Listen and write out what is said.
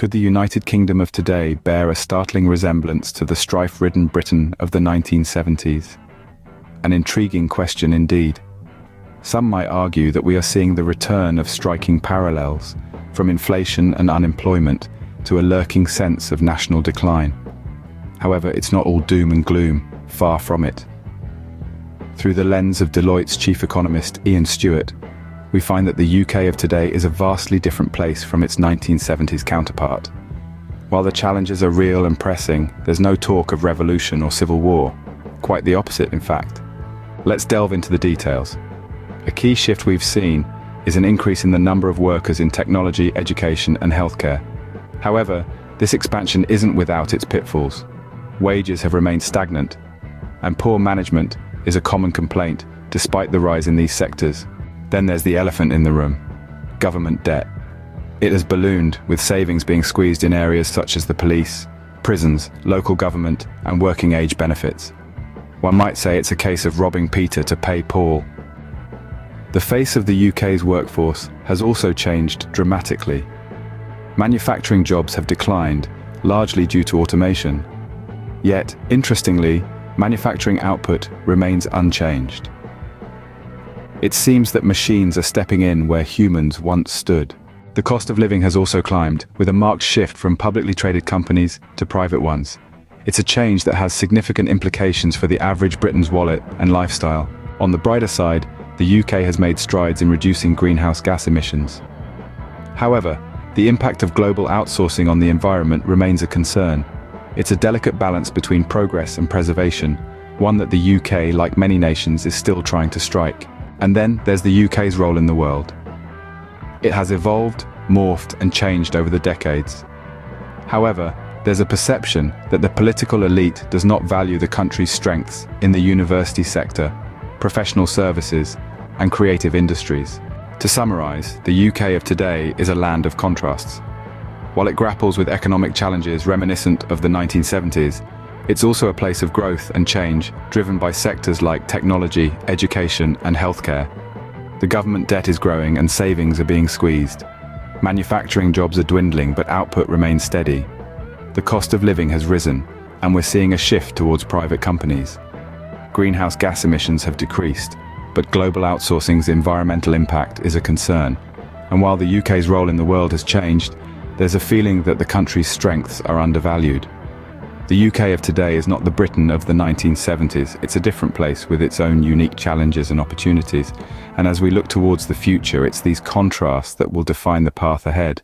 Could the United Kingdom of today bear a startling resemblance to the strife-ridden Britain of the 1970s? An intriguing question indeed. Some might argue that we are seeing the return of striking parallels, from inflation and unemployment to a lurking sense of national decline. However, it's not all doom and gloom, far from it. Through the lens of Deloitte's chief economist Ian Stewart, we find that the UK of today is a vastly different place from its 1970s counterpart. While the challenges are real and pressing, there's no talk of revolution or civil war. Quite the opposite, in fact. Let's delve into the details. A key shift we've seen is an increase in the number of workers in technology, education, and healthcare. However, this expansion isn't without its pitfalls. Wages have remained stagnant, and poor management is a common complaint, despite the rise in these sectors. Then there's the elephant in the room: government debt. It has ballooned, with savings being squeezed in areas such as the police, prisons, local government, and working age benefits. One might say it's a case of robbing Peter to pay Paul. The face of the UK's workforce has also changed dramatically. Manufacturing jobs have declined, largely due to automation. Yet, interestingly, manufacturing output remains unchanged. It seems that machines are stepping in where humans once stood. The cost of living has also climbed, with a marked shift from publicly traded companies to private ones. It's a change that has significant implications for the average Briton's wallet and lifestyle. On the brighter side, the UK has made strides in reducing greenhouse gas emissions. However, the impact of global outsourcing on the environment remains a concern. It's a delicate balance between progress and preservation, one that the UK, like many nations, is still trying to strike. And then there's the UK's role in the world. It has evolved, morphed, and changed over the decades. However, there's a perception that the political elite does not value the country's strengths in the university sector, professional services, and creative industries. To summarize, the UK of today is a land of contrasts. While it grapples with economic challenges reminiscent of the 1970s, it's also a place of growth and change, driven by sectors like technology, education, and healthcare. The government debt is growing and savings are being squeezed. Manufacturing jobs are dwindling, but output remains steady. The cost of living has risen, and we're seeing a shift towards private companies. Greenhouse gas emissions have decreased, but global outsourcing's environmental impact is a concern. And while the UK's role in the world has changed, there's a feeling that the country's strengths are undervalued. The UK of today is not the Britain of the 1970s. It's a different place with its own unique challenges and opportunities. And as we look towards the future, it's these contrasts that will define the path ahead.